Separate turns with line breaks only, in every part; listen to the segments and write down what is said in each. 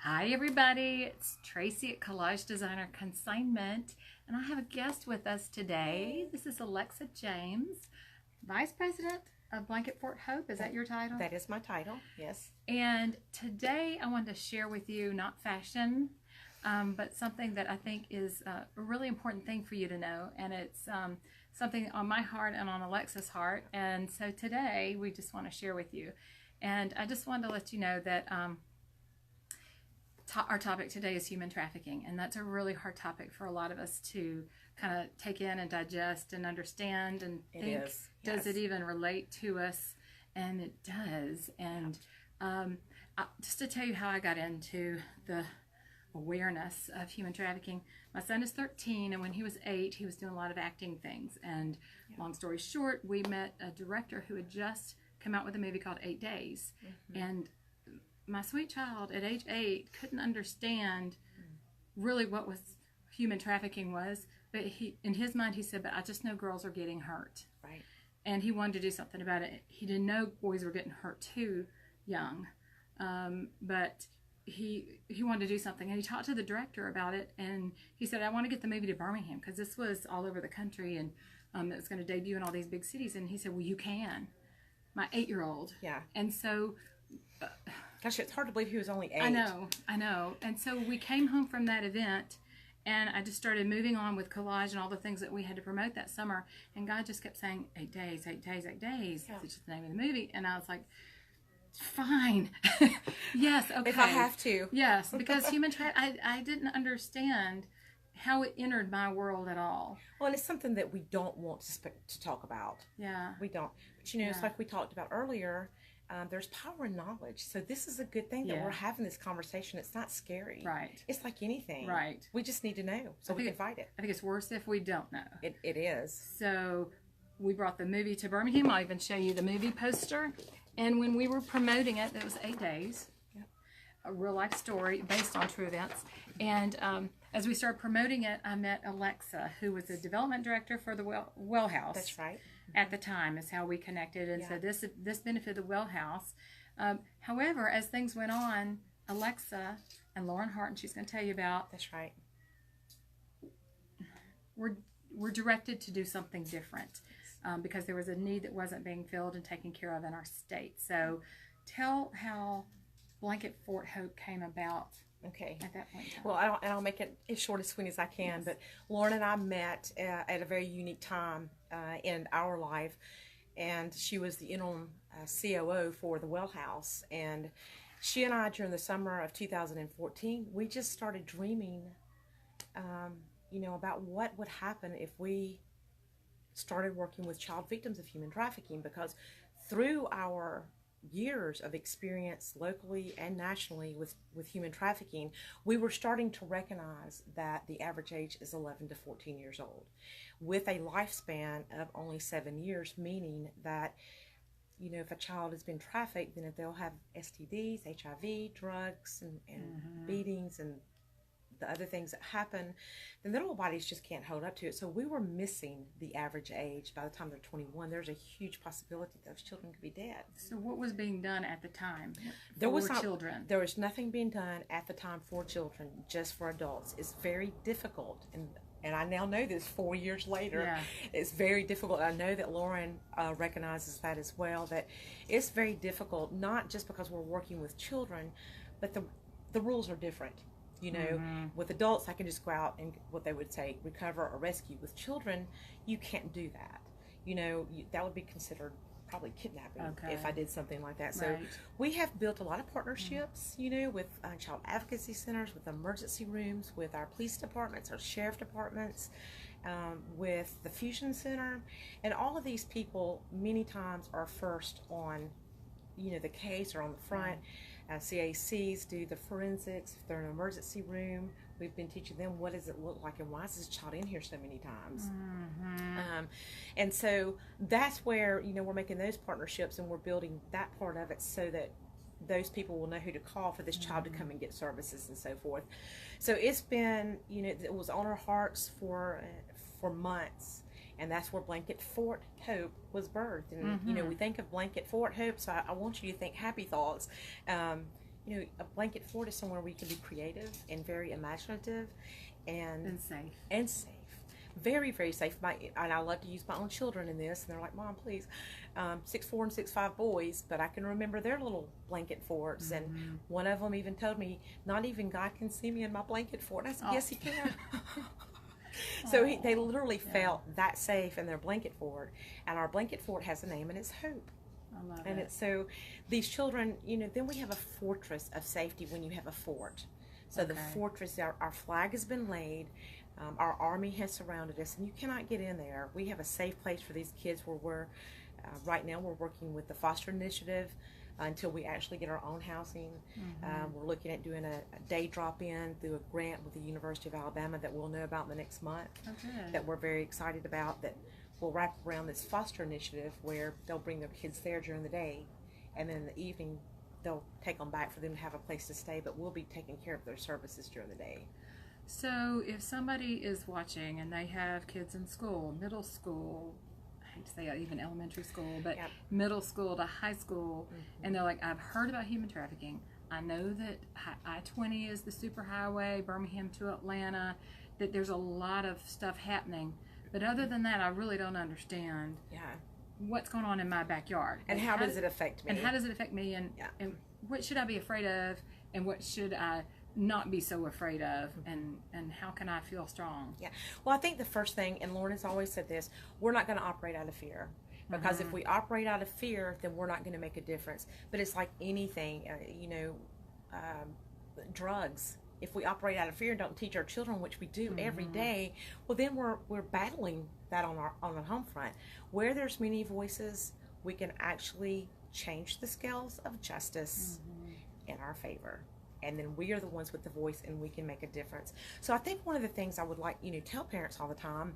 Hi everybody, it's Tracy at Collage Designer Consignment, and I have a guest with us today. This is Alexa James, Vice President of Blanket Fort Hope. Is that your title?
That is my title, yes.
And today I wanted to share with you not fashion, but something that I think is a really important thing for you to know, and it's something on my heart and on Alexa's heart. And so today we just want to share with you. And I just wanted to let you know that our topic today is human trafficking, and that's a really hard topic for a lot of us to kind of take in and digest and understand and think, does it even relate to us? And it does. And just to tell you how I got into the awareness of human trafficking, my son is 13, and when he was 8, he was doing a lot of acting things. And long story short, we met a director who had just come out with a movie called 8 Days. And my sweet child at age 8 couldn't understand really what was human trafficking was, but in his mind he said, but I just know girls are getting hurt.
Right.
And he wanted to do something about it. He didn't know boys were getting hurt too young, but he wanted to do something, and he talked to the director about it, and he said, I want to get the movie to Birmingham because this was all over the country, and it was going to debut in all these big cities. And he said, well, you can. My 8-year-old.
Yeah.
And so
gosh, it's hard to believe he was only 8.
I know. And so we came home from that event, and I just started moving on with Collage and all the things that we had to promote that summer. And God just kept saying, 8 days, 8 days, 8 days.
Yeah.
It's just the name of the movie. And I was like, fine. Yes, okay.
If I have to.
Yes, because I didn't understand how it entered my world at all.
Well, and it's something that we don't want to talk about.
Yeah.
We don't. But it's like we talked about earlier. There's power in knowledge. So this is a good thing that we're having this conversation. It's not scary.
Right.
It's like anything.
Right.
We just need to know so we can fight it.
I think it's worse if we don't know.
It is.
So we brought the movie to Birmingham. I'll even show you the movie poster. And when we were promoting it, it was 8 Days.
Yep.
A real life story based on true events. And as we started promoting it, I met Alexa, who was the development director for the Well House.
That's right.
At the time is how we connected, and so this benefited the Well House. However, as things went on, Alexa and Lauren Hart, she's going to tell you about.
That's right.
We're directed to do something different because there was a need that wasn't being filled and taken care of in our state. So, tell how Blanket Fort Hope came about.
Okay.
At that point in time.
Well, I'll make it as short as sweet as I can. But Lauren and I met at a very unique time in our life, and she was the interim COO for the Well House. And she and I, during the summer of 2014, we just started dreaming, about what would happen if we started working with child victims of human trafficking. Because through our years of experience locally and nationally with human trafficking, we were starting to recognize that the average age is 11 to 14 years old with a lifespan of only 7 years, meaning that if a child has been trafficked, then if they'll have STDs, HIV, drugs, and beatings and the other things that happen, then their little bodies just can't hold up to it. So we were missing the average age. By the time they're 21, there's a huge possibility those children could be dead.
So what was being done at the time children?
There was nothing being done at the time for children, just for adults. It's very difficult, and I now know this 4 years later.
Yeah.
It's very difficult. I know that Lauren recognizes that as well, that it's very difficult, not just because we're working with children, but the rules are different. With adults, I can just go out and what they would say, recover or rescue. With children, you can't do that. That would be considered probably kidnapping if I did something like that. So we have built a lot of partnerships, with child advocacy centers, with emergency rooms, with our police departments, our sheriff departments, with the Fusion Center. And all of these people many times are first on, the case or on the front. CACs do the forensics. If they're in an emergency room, we've been teaching them what does it look like and why is this child in here so many times. And so that's where we're making those partnerships, and we're building that part of it so that those people will know who to call for this child to come and get services and so forth. So it's been it was on our hearts for months. And that's where Blanket Fort Hope was birthed. And, we think of Blanket Fort Hope, so I want you to think happy thoughts. you know, a blanket fort is somewhere where you can be creative and very imaginative and safe. Very, very safe. And I love to use my own children in this, and they're like, Mom, please. 6'4" and 6'5" boys, but I can remember their little blanket forts, and one of them even told me, not even God can see me in my blanket fort. And I said, yes, He can. So they literally felt that safe in their blanket fort, and our blanket fort has a name, and it's Hope.
I love
and
it.
it's so these children, you know, then we have a fortress of safety when you have a fort. So the fortress, our flag has been laid, our army has surrounded us, and you cannot get in there. We have a safe place for these kids where we're, right now we're working with the foster initiative until we actually get our own housing. We're looking at doing a day drop-in through a grant with the University of Alabama that we'll know about in the next month, that we're very excited about, that will wrap around this foster initiative where they'll bring their kids there during the day, and then in the evening they'll take them back for them to have a place to stay, but we'll be taking care of their services during the day.
So if somebody is watching and they have kids in school, middle school, I hate to say even elementary school, but middle school to high school, and they're like, I've heard about human trafficking. I know that I-20 is the superhighway, Birmingham to Atlanta, that there's a lot of stuff happening. But other than that, I really don't understand what's going on in my backyard.
And how does it affect me?
And how does it affect me? And what should I be afraid of? And what should I not be so afraid of? And how can I feel strong?
Well, I think the first thing, and Lauren has always said this, we're not going to operate out of fear. Because if we operate out of fear, then we're not going to make a difference. But it's like anything, you know, drugs. If we operate out of fear and don't teach our children, which we do every day, well, then we're battling that on the home front. Where there's many voices, we can actually change the scales of justice in our favor. And then we are the ones with the voice, and we can make a difference. So I think one of the things I would like, you know, tell parents all the time,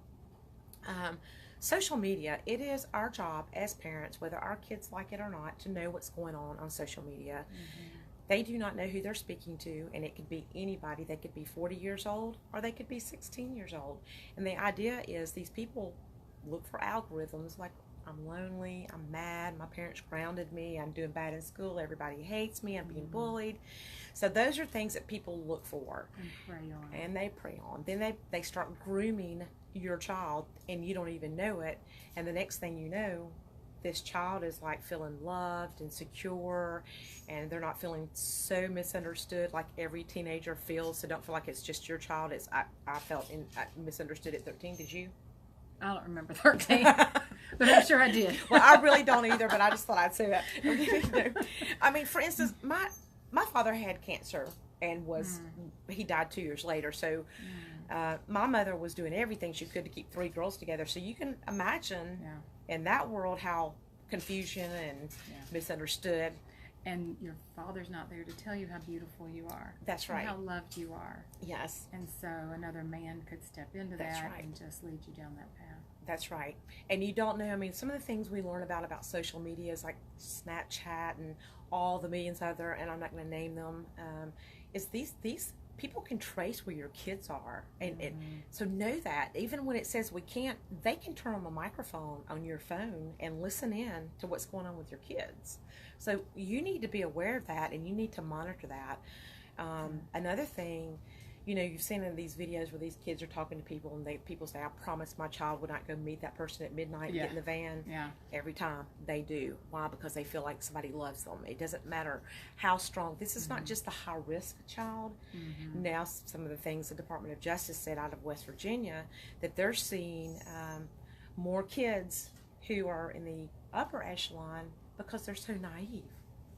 social media, it is our job as parents, whether our kids like it or not, to know what's going on social media. They do not know who they're speaking to, and it could be anybody. They could be 40 years old, or they could be 16 years old. And the idea is these people look for algorithms like, I'm lonely, I'm mad, my parents grounded me, I'm doing bad in school, everybody hates me, I'm being bullied. So those are things that people look for.
And prey on.
And they prey on. Then they start grooming your child, and you don't even know it. And the next thing you know, this child is like feeling loved and secure, and they're not feeling so misunderstood like every teenager feels. So don't feel like it's just your child. It's I felt misunderstood at 13. Did you?
I don't remember 13, but I'm sure I did.
Well, I really don't either, but I just thought I'd say that. I mean, for instance, my father had cancer and he died 2 years later. So my mother was doing everything she could to keep 3 girls together. So you can imagine in that world how confusion and misunderstood.
And your father's not there to tell you how beautiful you are.
That's right.
And how loved you are.
Yes.
And so another man could step into that and just lead you down that path.
That's right. And you don't know, I mean, some of the things we learn about social media is like Snapchat and all the millions other, and I'm not going to name them, is these people can trace where your kids are. And so know that. Even when it says we can't, they can turn on the microphone on your phone and listen in to what's going on with your kids. So you need to be aware of that, and you need to monitor that. Another thing, you know, you've seen in these videos where these kids are talking to people, and people say, I promise my child would not go meet that person at midnight and get in the van. Every time they do. Why? Because they feel like somebody loves them. It doesn't matter how strong. This is not just the high-risk child. Now, some of the things the Department of Justice said out of West Virginia, that they're seeing more kids who are in the upper echelon because they're so naive.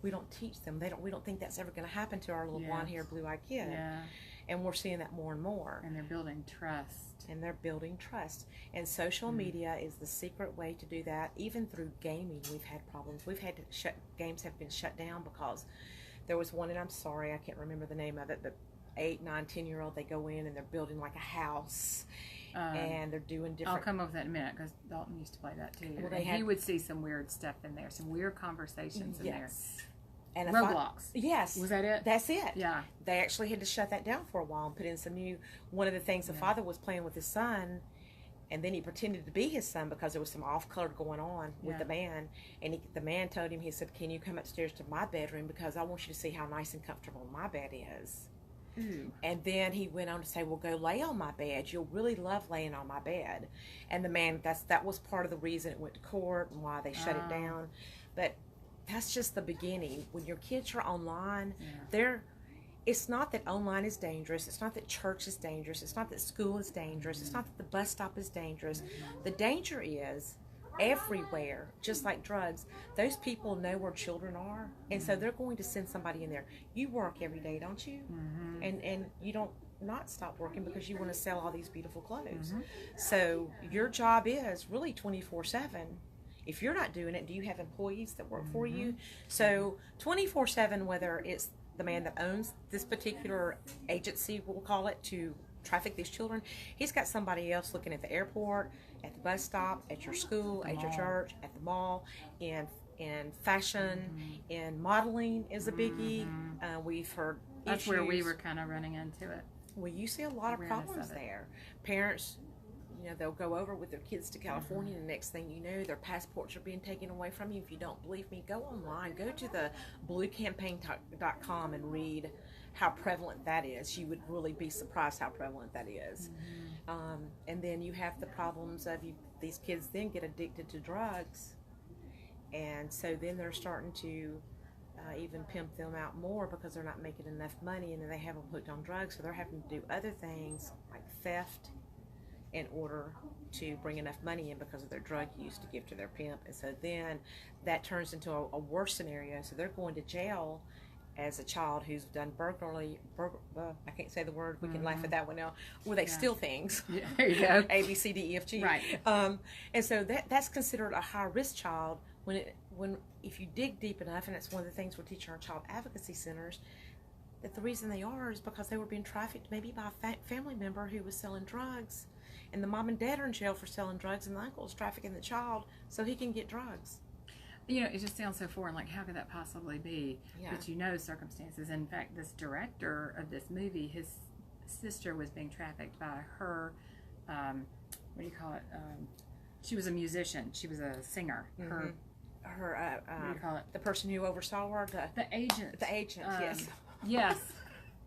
We don't teach them. We don't think that's ever going to happen to our little blonde-haired, blue-eyed kid. And we're seeing that more and more.
And they're building trust.
And social media is the secret way to do that. Even through gaming, we've had problems. We've had games have been shut down because there was one, and I'm sorry, I can't remember the name of it, but 8, 9, 10-year-old, they go in and they're building like a house. And they're doing different...
I'll come up with that in a minute, because Dalton used to play that too. Well, he would see some weird stuff in there, some weird conversations in there.
And
Roblox.
Yes.
Was that it?
That's it.
Yeah.
They actually had to shut that down for a while and put in some new... One of the things the father was playing with his son, And then he pretended to be his son because there was some off-color going on with the man. And the man told him, he said, can you come upstairs to my bedroom because I want you to see how nice and comfortable my bed is.
Ooh.
And then he went on to say, well, go lay on my bed. You'll really love laying on my bed. And the man, that was part of the reason it went to court and why they shut it down. But that's just the beginning. When your kids are online, it's not that online is dangerous. It's not that church is dangerous. It's not that school is dangerous. It's not that the bus stop is dangerous. The danger is everywhere, just like drugs. Those people know where children are, and so they're going to send somebody in there. You work every day, don't you? And you don't not stop working because you want to sell all these beautiful clothes. So your job is really 24/7. If you're not doing it, do you have employees that work for you? So 24/7, whether it's the man that owns this particular agency, we'll call it, to traffic these children, he's got somebody else looking at the airport, at the bus stop, at your school, at your church, at the mall, in fashion, in modeling is a biggie. We've heard
that's
issues.
where we were kind of running into it.
Well, you see a lot of problems there. Parents, they'll go over with their kids to California, and the next thing you know, their passports are being taken away from you. If you don't believe me, go online. Go to the bluecampaign.com and read how prevalent that is. You would really be surprised how prevalent that is. And then you have the problems of these kids then get addicted to drugs. And so then they're starting to even pimp them out more because they're not making enough money, and then they have them hooked on drugs. So they're having to do other things like theft in order to bring enough money in because of their drug use to give to their pimp. And so then that turns into a worse scenario. So they're going to jail as a child who's done burglary. I can't say the word. We can laugh at that one now. Where they steal things.
Yeah, there you go.
A, B, C, D, E, F, G.
Right.
And so that's considered a high-risk child if you dig deep enough, and it's one of the things we're teaching our child advocacy centers, that the reason they are is because they were being trafficked maybe by a family member who was selling drugs. And the mom and dad are in jail for selling drugs, and the uncle is trafficking the child so he can get drugs.
It just sounds so foreign. Like, how could that possibly be?
Yeah.
But circumstances. In fact, this director of this movie, his sister was being trafficked by her, what do you call it? She was a musician. She was a singer. Her what do you call it?
The person who oversaw her?
The agent.
The agent, yes.
Yes.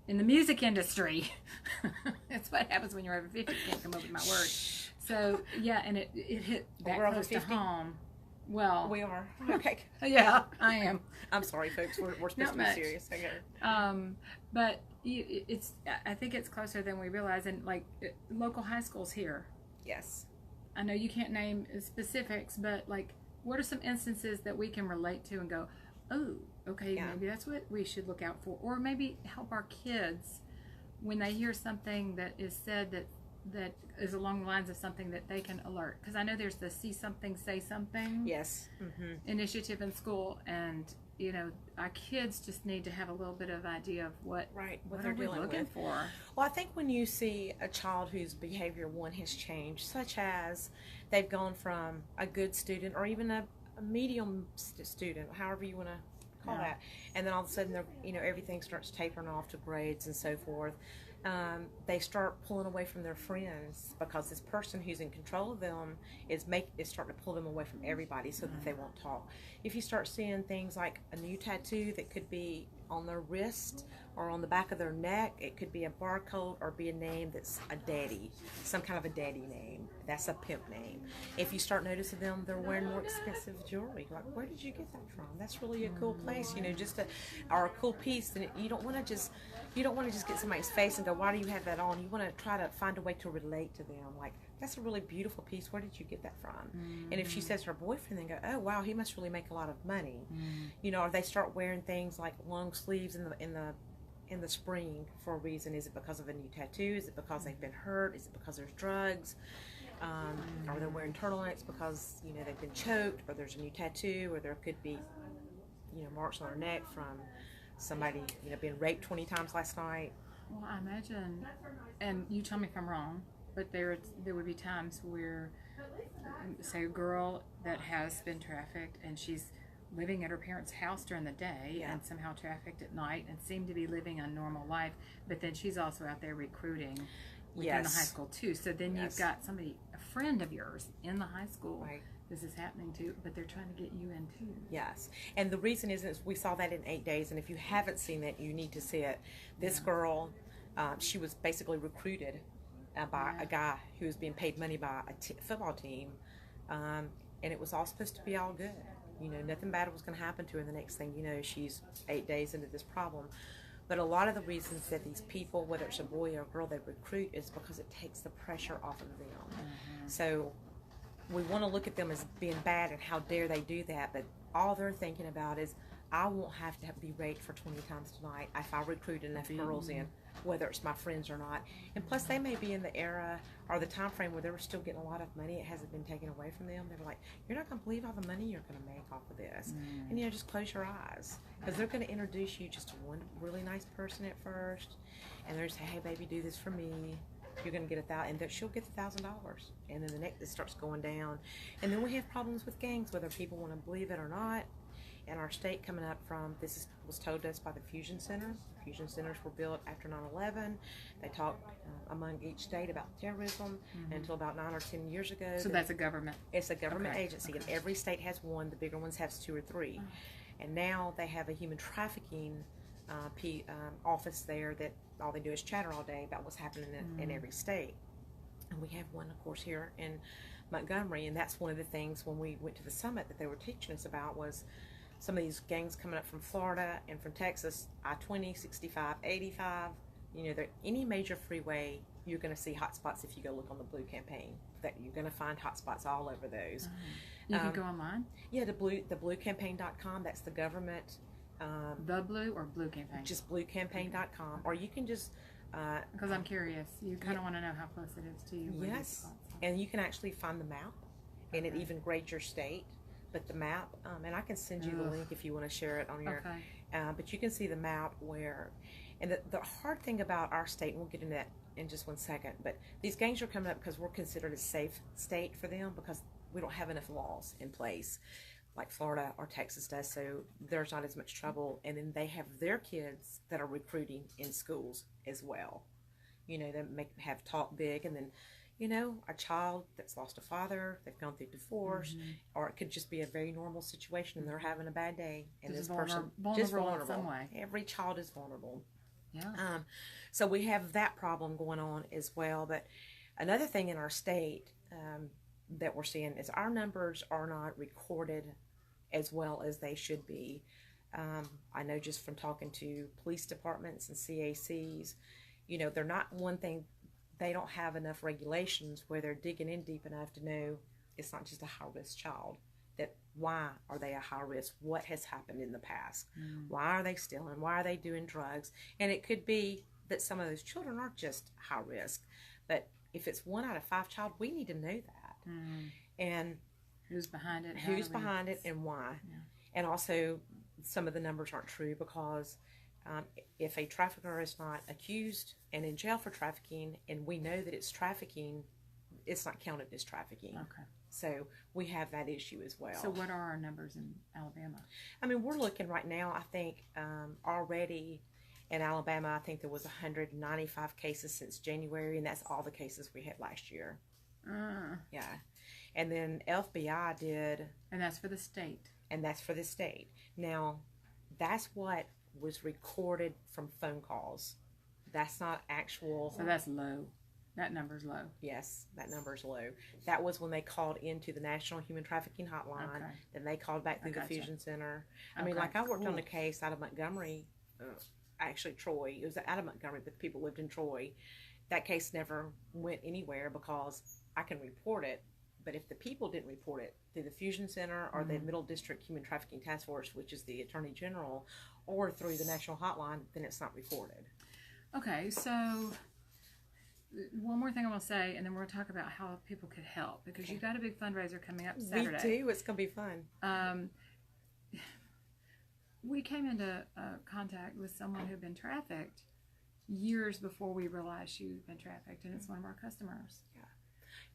In the music industry. That's what happens when you're over 50. You can't come up with my word. So, yeah, and it hit that close to home. Well,
we are. Okay.
Yeah, I am.
I'm sorry, folks. We're supposed to be serious. Okay.
But I think it's closer than we realize. And like local high schools here.
Yes.
I know you can't name specifics, but like, what are some instances that we can relate to and go, oh, okay, maybe that's what we should look out for, or maybe help our kids when they hear something that is said that is along the lines of something that they can alert. Because I know there's the see something, say something initiative in school, and our kids just need to have a little bit of idea of what
they're
are we looking for.
Well, I think when you see a child whose behavior has changed, such as they've gone from a good student or even a medium student, however you want to call that, and then all of a sudden everything starts tapering off to grades and so forth. They start pulling away from their friends because this person who's in control of them is starting to pull them away from everybody so that they won't talk. If you start seeing things like a new tattoo that could be on their wrist or on the back of their neck, it could be a barcode or be a name that's a daddy, some kind of a daddy name. That's a pimp name. If you start noticing them, they're wearing more expensive jewelry. Like, where did you get that from? That's really a cool place, or a cool piece. And you don't want to just get somebody's face and go, why do you have that on? You want to try to find a way to relate to them. Like, that's a really beautiful piece. Where did you get that from? And if she says her boyfriend, then go, oh wow, he must really make a lot of money. Or they start wearing things like long sleeves in the spring for a reason. Is it because of a new tattoo? Is it because they've been hurt? Is it because there's drugs? Or they're wearing turtlenecks because they've been choked, or there's a new tattoo, or there could be marks on their neck from somebody being raped 20 times last night.
Well, I imagine, and you tell me if I'm wrong, but there would be times where, say, a girl that has been trafficked and she's living at her parents' house during the day and somehow trafficked at night and seemed to be living a normal life, but then she's also out there recruiting. within the high school too. So then you've got somebody, a friend of yours in the high school.
Right.
This is happening too, but they're trying to get you in too.
Yes. And the reason is we saw that in 8 days, and if you haven't seen it, you need to see it. This girl, she was basically recruited by a guy who was being paid money by a football team, and it was all supposed to be all good. You know, nothing bad was going to happen to her. The next thing you know, she's 8 days into this problem. But a lot of the reasons that these people, whether it's a boy or a girl they recruit, is because it takes the pressure off of them. So we want to look at them as being bad and how dare they do that, but all they're thinking about is, I won't have to be raped for 20 times tonight if I recruit enough girls in, whether it's my friends or not. And plus, they may be in the era or the time frame where they were still getting a lot of money. It hasn't been taken away from them. They were like, you're not going to believe all the money you're going to make off of this. And, you know, just close your eyes, because they're going to introduce you just to one really nice person at first, and they're going to say, hey, baby, do this for me. You're going to get $1,000, and she'll get $1,000, and then the next it starts going down. And then we have problems with gangs, whether people want to believe it or not. In our state, coming up from, was told to us by the Fusion Center. Fusion Centers were built after 9/11. They talked among each state about terrorism until about 9 or 10 years ago.
So that's a government?
It's a government agency, and every state has one. The bigger ones have 2 or 3. And now they have a human trafficking office there that all they do is chatter all day about what's happening in every state. And we have one, of course, here in Montgomery, and that's one of the things when we went to the summit that they were teaching us about was some of these gangs coming up from Florida and from Texas, I-20, 65, 85. You know, any major freeway, you're going to see hotspots if you go look on the Blue campaign. That you're going to find hotspots all over those.
You can go online?
Yeah, the bluecampaign.com, that's the government.
The Blue or Blue Campaign?
Just bluecampaign.com, or you can just...
Because I'm curious. You kind of want to know how close it is to you.
Yes, and you can actually find the map, and it even grades your state. But the map, and I can send you the link if you want to share it on your... but you can see the map where... And the hard thing about our state, and we'll get into that in just one second, but these gangs are coming up because we're considered a safe state for them because we don't have enough laws in place like Florida or Texas does, so there's not as much trouble. And then they have their kids that are recruiting in schools as well. You know, they have talk big, and then, you know, a child that's lost a father, they've gone through divorce, or it could just be a very normal situation and they're having a bad day, and
just
this person just vulnerable in some way. Every child is vulnerable.
Yeah.
So we have that problem going on as well. But another thing in our state that we're seeing is our numbers are not recorded as well as they should be. I know just from talking to police departments and CACs, you know, they're not one thing. They don't have enough regulations where they're digging in deep enough to know it's not just a high-risk child. That why are they a high risk? What has happened in the past? Why are they stealing? Why are they doing drugs? And it could be that some of those children are just high risk. But if it's 1 out of 5 child, we need to know that. And
who's behind it?
Who's behind it and why? Yeah. And also, some of the numbers aren't true because if a trafficker is not accused and in jail for trafficking, and we know that it's trafficking, it's not counted as trafficking.
Okay.
So we have that issue as well.
So what are our numbers in Alabama?
I mean, we're looking right now, I think, already in Alabama, I think there was 195 cases since January, and that's all the cases we had last year. Yeah. And then FBI did...
And that's for the state.
And that's for the state. Now, that's what was recorded from phone calls. That's not actual...
So that's low. That number's low.
Yes, that number's low. That was when they called into the National Human Trafficking Hotline. Okay. Then they called back through the Fusion Center. I mean, like I worked on a case out of Montgomery, actually Troy. It was out of Montgomery, but people lived in Troy. That case never went anywhere because I can report it, but if the people didn't report it through the Fusion Center or the Middle District Human Trafficking Task Force, which is the Attorney General, or through the National Hotline, then it's not reported.
Okay, so... One more thing I want to say, and then we're going to talk about how people could help, because you've got a big fundraiser coming up Saturday.
We do. It's going to be fun.
We came into contact with someone who had been trafficked years before we realized she'd been trafficked, and it's one of our customers.
Yeah.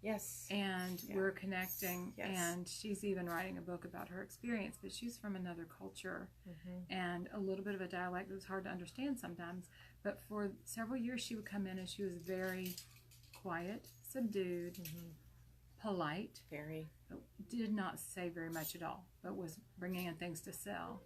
Yes.
And we're connecting, and she's even writing a book about her experience, but she's from another culture and a little bit of a dialect that's hard to understand sometimes. But for several years, she would come in and she was very quiet, subdued, polite.
Very.
Did not say very much at all, but was bringing in things to sell.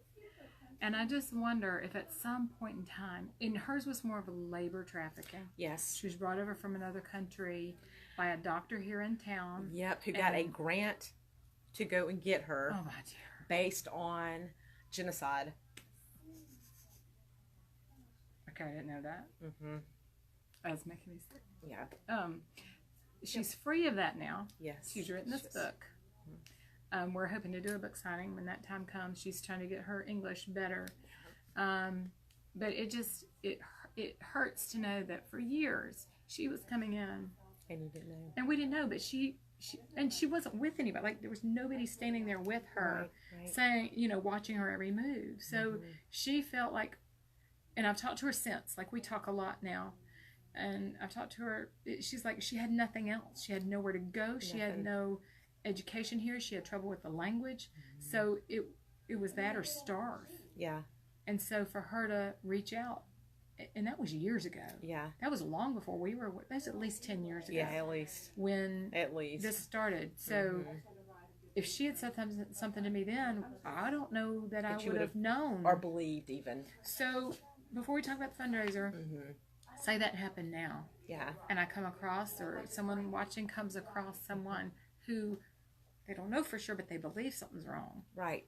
And I just wonder if at some point in time, and hers was more of a labor trafficking.
Yes.
She was brought over from another country by a doctor here in town.
Yep, who got a grant to go and get her.
Oh, my dear.
Based on genocide.
Okay, I didn't know that. That's making me sick.
Yeah.
She's free of that now.
Yes.
She's written this book. We're hoping to do a book signing when that time comes. She's trying to get her English better. But it hurts to know that for years she was coming in.
And you didn't know.
And we didn't know, but she wasn't with anybody. Like, there was nobody standing there with her saying, watching her every move. So she felt like, and I've talked to her since, like we talk a lot now. And I've talked to her, she's like, she had nothing else. She had nowhere to go. She had no education here. She had trouble with the language. So it was that or starve.
Yeah.
And so for her to reach out, and that was years ago.
Yeah.
That was long before we were, that was at least 10 years ago.
Yeah, at least.
When this started. So if she had said something to me then, I don't know that I would have known.
Or believed even.
So before we talk about the fundraiser, say that happened now.
Yeah.
And I come across, or someone watching comes across someone who they don't know for sure, but they believe something's wrong.
Right.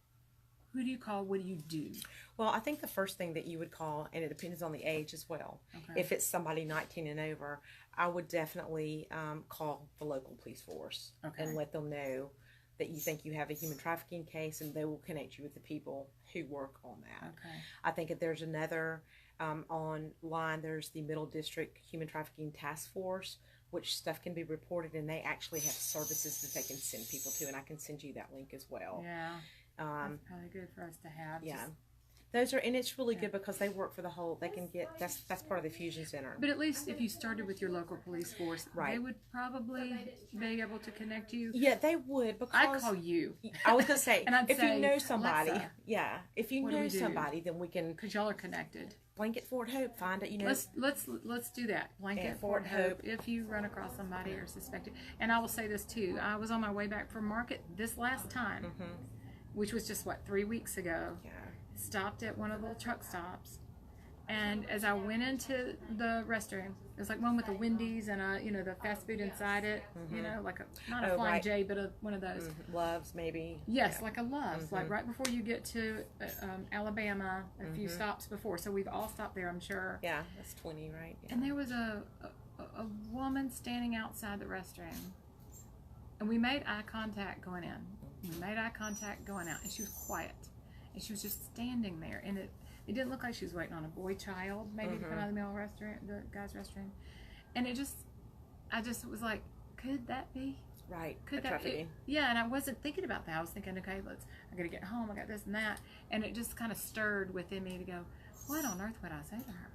Who do you call? What do you do?
Well, I think the first thing that you would call, and it depends on the age as well. Okay. If it's somebody 19 and over, I would definitely call the local police force and let them know that you think you have a human trafficking case, and they will connect you with the people who work on that. Okay. I think if there's another online, there's the Middle District Human Trafficking Task Force, which stuff can be reported, and they actually have services that they can send people to, and I can send you that link as well.
Yeah. That's probably good for us to have.
Yeah. Those are, and it's really good because they work for the whole, they can get, that's part of the Fusion Center.
But at least if you started with your local police force, they would probably be able to connect you.
Yeah, they would, because
I call you.
I was going to say,
and
if you know somebody, if you
what
know somebody, then we can.
Because y'all are connected.
Blanket Fort Hope, find it,
Let's do that. Blanket Fort Hope. If you run across somebody or suspect it. And I will say this too. I was on my way back from market this last time, which was just 3 weeks ago. Yeah. Stopped at one of the little truck stops, and as I went into the restroom, it was like one with a Wendy's and the fast food inside it, like not a Flying J, but one of those
Loves, maybe.
Yes, like a Love's, like right before you get to Alabama, a few stops before. So we've all stopped there, I'm sure.
Yeah, that's 20, right? Yeah.
And there was a woman standing outside the restroom, and we made eye contact going in. We made eye contact going out, and she was quiet. And she was just standing there, and it didn't look like she was waiting on a boy child, maybe to come out of the male restroom, the guy's restroom. And I just was like, could that be?
Right.
Could that be? Yeah, and I wasn't thinking about that. I was thinking, okay, I gotta get home, I got this and that. And it just kind of stirred within me to go, what on earth would I say to her?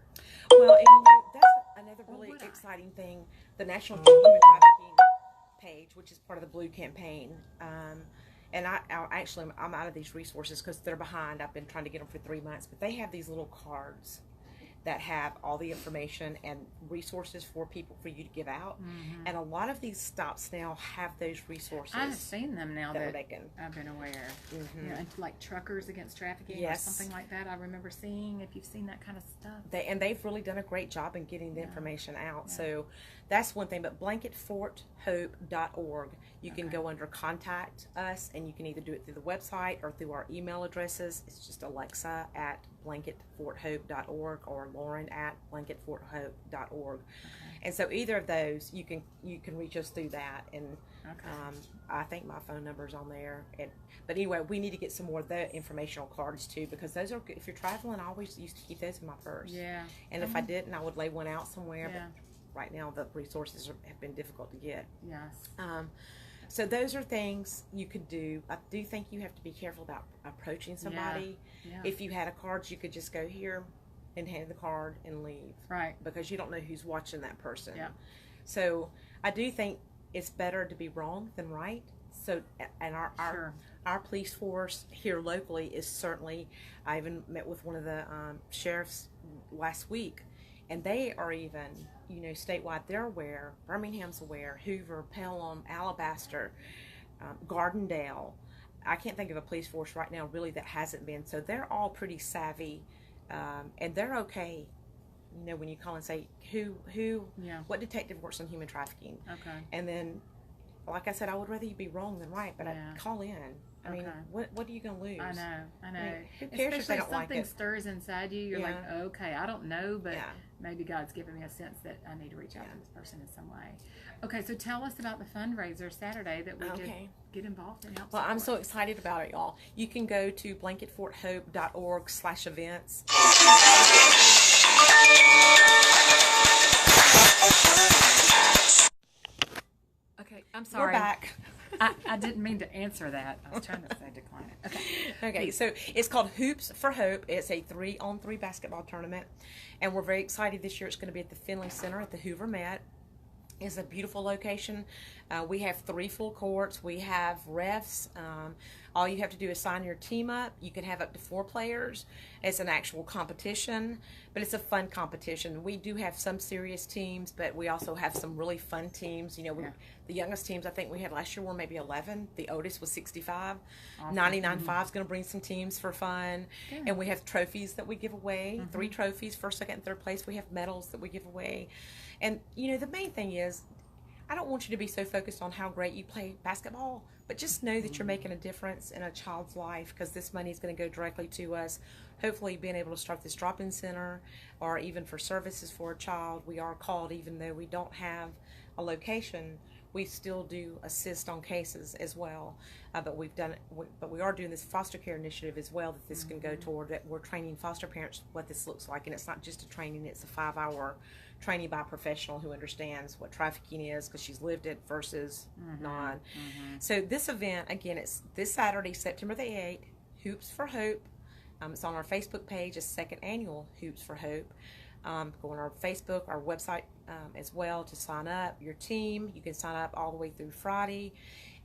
Well, and that's another really exciting thing. The National Human Trafficking page, which is part of the Blue Campaign, and I'm out of these resources because they're behind. I've been trying to get them for 3 months, but they have these little cards that have all the information and resources for people for you to give out. And a lot of these stops now have those resources.
I've seen them now that
I've
been aware. Like Truckers Against Trafficking or something like that. I remember seeing, if you've seen that kind of stuff.
They've really done a great job in getting the information out. So that's one thing. But blanketforthope.org, you can go under Contact Us, and you can either do it through the website or through our email addresses. It's just Alexa at blanketforthope.org or Lauren at blanketforthope.org. And so either of those, you can reach us through that. And I think my phone number's on there. But anyway, we need to get some more of the informational cards too, because those are, if you're traveling, I always used to keep those in my purse. Yeah. And if I didn't, I would lay one out somewhere. Yeah. But right now, the resources have been difficult to get.
Yes.
So those are things you could do. I do think you have to be careful about approaching somebody. Yeah. If you had a card, you could just go here and hand the card and leave.
Right.
Because you don't know who's watching that person.
Yeah.
So I do think it's better to be wrong than right. So, and our police force here locally is certainly, I even met with one of the sheriffs last week, and they are even, you know, statewide. They're aware. Birmingham's aware. Hoover, Pelham, Alabaster, Gardendale. I can't think of a police force right now really that hasn't been. So they're all pretty savvy, and they're okay. You know, when you call and say what detective works on human trafficking, and then, like I said, I would rather you be wrong than right, but I call in. I mean, what are you going to lose?
I know.
I mean, who cares if they don't like it?
Something stirs inside you. You're like, okay, I don't know, but maybe God's given me a sense that I need to reach out to this person in some way. Okay, so tell us about the fundraiser Saturday that we could get involved in.
Well, I'm so excited about it, y'all. You can go to blanketforthope.org/events.
Okay, I'm sorry.
We're back.
I didn't mean to answer that. I was trying to say decline it.
Okay, so it's called Hoops for Hope. It's a 3-on-3 basketball tournament, and we're very excited this year. It's going to be at the Finley Center at the Hoover Met. It's a beautiful location. We have 3 full courts. We have refs. All you have to do is sign your team up. You can have up to 4 players. It's an actual competition, but it's a fun competition. We do have some serious teams, but we also have some really fun teams. You know, the youngest teams I think we had last year were maybe 11. The oldest was 65. Awesome. 99.5 is going to bring some teams for fun. Good. And we have trophies that we give away. 3 trophies, first, second, and third place. We have medals that we give away. And, you know, the main thing is, I don't want you to be so focused on how great you play basketball, but just know that you're making a difference in a child's life, because this money is going to go directly to us. Hopefully being able to start this drop-in center, or even for services for a child. We are called, even though we don't have a location, we still do assist on cases as well. But we are doing this foster care initiative as well, that this can go toward. That we're training foster parents what this looks like, and it's not just a training, it's a 5-hour training by a professional who understands what trafficking is, because she's lived it versus non. So this event, again, it's this Saturday, September the 8th, Hoops for Hope. It's on our Facebook page, it's 2nd annual Hoops for Hope. Go on our Facebook, our website as well to sign up. Your team, you can sign up all the way through Friday,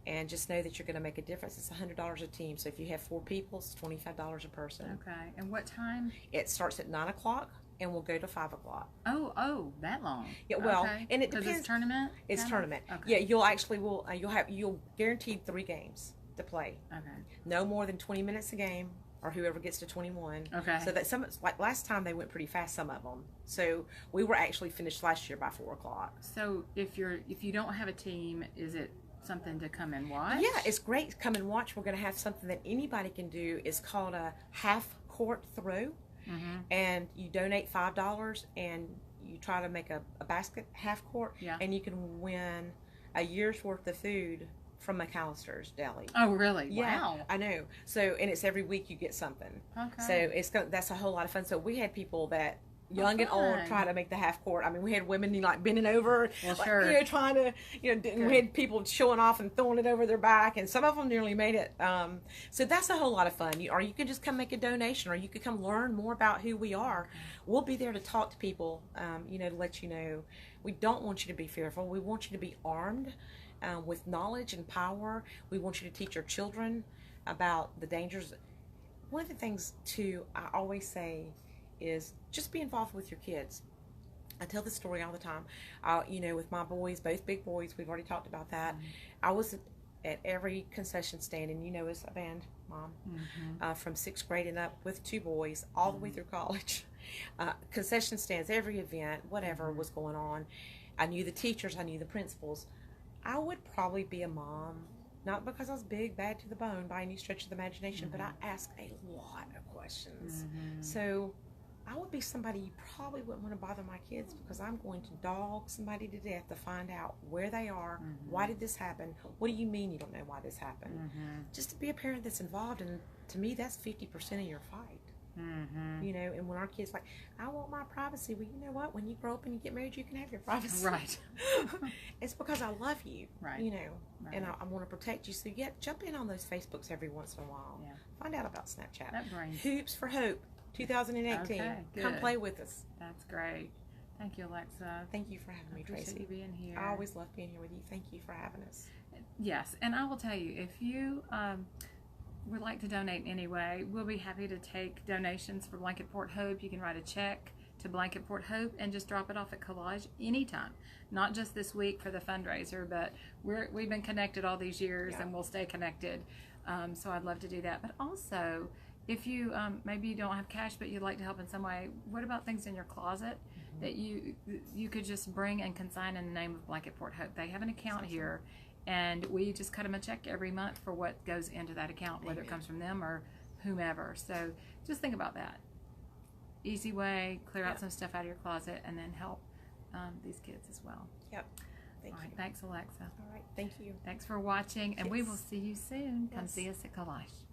and just know that you're going to make a difference. It's $100 a team, so if you have 4 people, it's $25 a person.
Okay, and what time?
It starts at 9 o'clock. And we'll go to 5 o'clock.
Oh, that long?
Yeah, well, and it depends.
It's tournament.
It's tournament.
Okay.
Yeah, you'll guaranteed 3 games to play.
Okay.
No more than 20 minutes a game, or whoever gets to 21.
Okay.
So that like last time they went pretty fast, some of them. So we were actually finished last year by 4 o'clock.
So if you don't have a team, is it something to come and watch?
Yeah, it's great to come and watch. We're going to have something that anybody can do. It's called a half-court throw. And you donate $5, and you try to make a basket half court, and you can win a year's worth of food from McAllister's Deli.
Oh, really?
Yeah,
wow.
I know. So, and it's every week you get something.
Okay.
So that's a whole lot of fun. So we had people that, young and old, try to make the half court. I mean, we had women like bending over, trying to, and we had people showing off and throwing it over their back, and some of them nearly made it. So that's a whole lot of fun. Or you can just come make a donation, or you could come learn more about who we are. We'll be there to talk to people, to let you know. We don't want you to be fearful. We want you to be armed with knowledge and power. We want you to teach your children about the dangers. One of the things, too, I always say is just be involved with your kids. I tell this story all the time. With my boys, both big boys, we've already talked about that. I was at every concession stand, and as a band mom, from 6th grade and up with 2 boys, all the way through college. Concession stands, every event, whatever was going on. I knew the teachers, I knew the principals. I would probably be a mom, not because I was big, bad to the bone by any stretch of the imagination, but I asked a lot of questions. So I would be somebody you probably wouldn't want to bother my kids, because I'm going to dog somebody to death to find out where they are. Why did this happen? What do you mean you don't know why this happened? Just to be a parent that's involved, and to me that's 50% of your fight. And when our kids like, I want my privacy. Well, you know what? When you grow up and you get married, you can have your privacy.
Right.
It's because I love you.
Right.
And I want to protect you. So jump in on those Facebooks every once in a while.
Yeah.
Find out about Snapchat.
That brains.
Hoops for Hope 2018.
Okay,
come play with us.
That's great. Thank you, Alexa.
Thank you for having me, Tracy.
Appreciate you being here.
I always love being here with you. Thank you for having us.
Yes, and I will tell you, if you would like to donate in any way, we'll be happy to take donations for Blanket Fort Hope. You can write a check to Blanket Port Hope and just drop it off at Collage anytime. Not just this week for the fundraiser, but we've been connected all these years, and we'll stay connected. So I'd love to do that. But also, if you maybe you don't have cash, but you'd like to help in some way, what about things in your closet that you could just bring and consign in the name of Blanket Port Hope? They have an account here, and we just cut them a check every month for what goes into that account, whether it comes from them or whomever. So just think about that. Easy way, clear out some stuff out of your closet, and then help these kids as well.
Yep. Thank you.
Thanks, Alexa.
All right. Thank you.
Thanks for watching, and we will see you soon. Come see us at Collage.